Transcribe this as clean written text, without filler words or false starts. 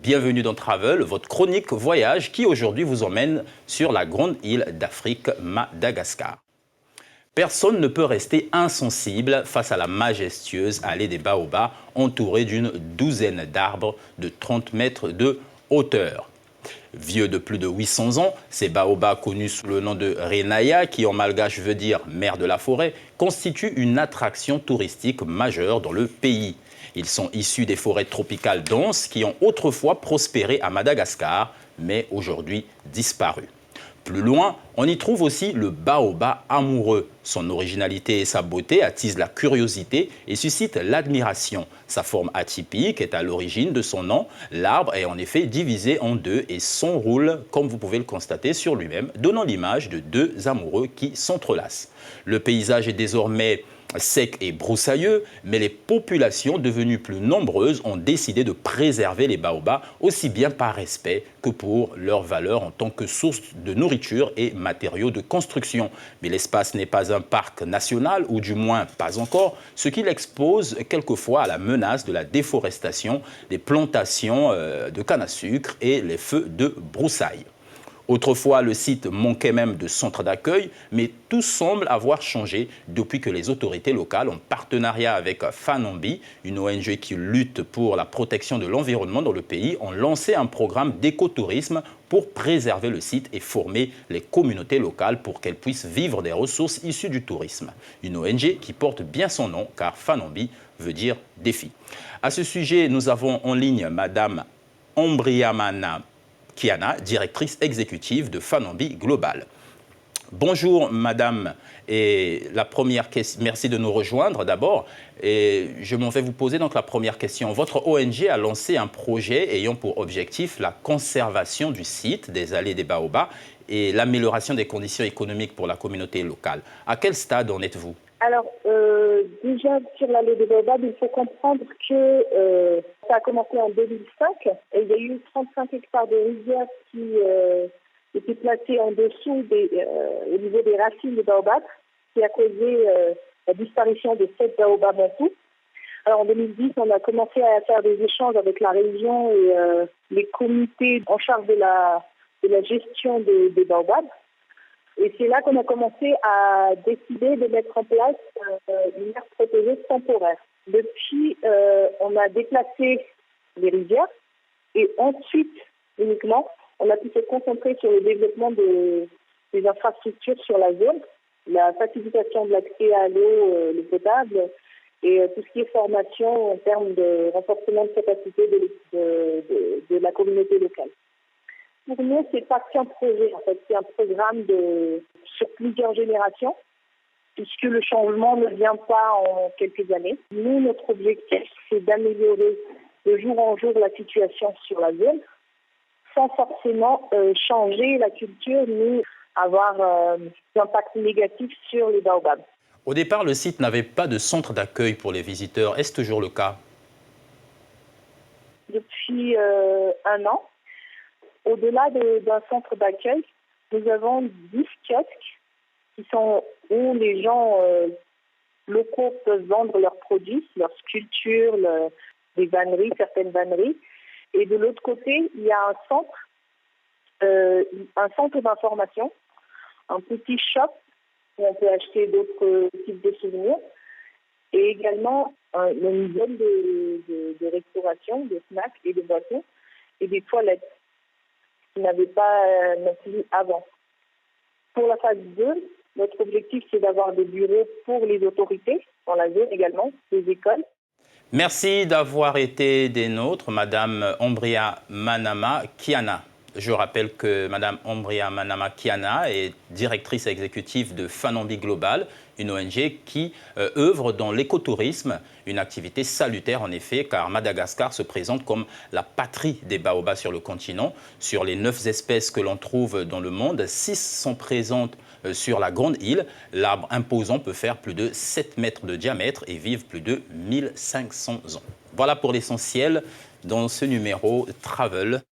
Bienvenue dans Travel, votre chronique voyage qui aujourd'hui vous emmène sur la grande île d'Afrique, Madagascar. Personne ne peut rester insensible face à la majestueuse allée des baobabs entourée d'une douzaine d'arbres de 30 mètres de hauteur. Vieux de plus de 800 ans, ces baobabs connus sous le nom de Renaya, qui en malgache veut dire mère de la forêt, constituent une attraction touristique majeure dans le pays. Ils sont issus des forêts tropicales denses qui ont autrefois prospéré à Madagascar, mais aujourd'hui disparu. Plus loin, on y trouve aussi le baobab amoureux. Son originalité et sa beauté attisent la curiosité et suscitent l'admiration. Sa forme atypique est à l'origine de son nom. L'arbre est en effet divisé en deux et s'enroule, comme vous pouvez le constater, sur lui-même, donnant l'image de deux amoureux qui s'entrelacent. Le paysage est désormais sec et broussailleux, mais les populations devenues plus nombreuses ont décidé de préserver les baobabs aussi bien par respect que pour leur valeur en tant que source de nourriture et matériaux de construction. Mais l'espace n'est pas un parc national, ou du moins pas encore, ce qui l'expose quelquefois à la menace de la déforestation, des plantations de canne à sucre et les feux de broussailles. Autrefois, le site manquait même de centre d'accueil, mais tout semble avoir changé depuis que les autorités locales, en partenariat avec Fanambi, une ONG qui lutte pour la protection de l'environnement dans le pays, ont lancé un programme d'écotourisme pour préserver le site et former les communautés locales pour qu'elles puissent vivre des ressources issues du tourisme. Une ONG qui porte bien son nom, car Fanambi veut dire défi. À ce sujet, nous avons en ligne Madame Ombriamana Kiana, directrice exécutive de Fanambi Global. Bonjour madame, et la première question, merci de nous rejoindre d'abord. Et je m'en vais vous poser donc la première question. Votre ONG a lancé un projet ayant pour objectif la conservation du site des allées des baobabs et l'amélioration des conditions économiques pour la communauté locale. À quel stade en êtes-vous? Alors, déjà, sur l'allée des baobabs, il faut comprendre que ça a commencé en 2005 et il y a eu 35 hectares de rivières qui étaient placés en dessous au niveau des racines des baobabs, qui a causé la disparition de 7 baobabs en tout. Alors, en 2010, on a commencé à faire des échanges avec la région et les comités en charge de la gestion des baobabs. Et c'est là qu'on a commencé à décider de mettre en place une aire protégée temporaire. Depuis, on a déplacé les rivières et ensuite, uniquement, on a pu se concentrer sur le développement des infrastructures sur la zone, la facilitation de l'accès à l'eau, l'eau potable et tout ce qui est formation en termes de renforcement de capacité de la communauté locale. Pour nous, c'est pas qu'un projet, en fait, c'est un programme sur plusieurs générations, puisque le changement ne vient pas en quelques années. Nous, notre objectif, c'est d'améliorer de jour en jour la situation sur la zone, sans forcément changer la culture ni avoir d'impact négatif sur les baobabs. Au départ, le site n'avait pas de centre d'accueil pour les visiteurs. Est-ce toujours le cas? Depuis un an. Au-delà d'un centre d'accueil, nous avons 10 kiosques où les gens locaux peuvent vendre leurs produits, leurs sculptures, des vanneries, certaines vanneries. Et de l'autre côté, il y a un centre d'information, un petit shop où on peut acheter d'autres types de souvenirs et également une zone de restauration, de snacks et de boissons et des toilettes qui n'avaient pas non plus avant. Pour la phase 2, notre objectif, c'est d'avoir des bureaux pour les autorités, dans la zone également, des écoles. Merci d'avoir été des nôtres, Madame Ombriamana Kiana. Je rappelle que Madame Ombriamana Kiana est directrice exécutive de Fanambi Global, une ONG qui œuvre dans l'écotourisme, une activité salutaire en effet, car Madagascar se présente comme la patrie des baobabs sur le continent. Sur les 9 espèces que l'on trouve dans le monde, 6 sont présentes sur la grande île. L'arbre imposant peut faire plus de 7 mètres de diamètre et vivre plus de 1500 ans. Voilà pour l'essentiel dans ce numéro Travel.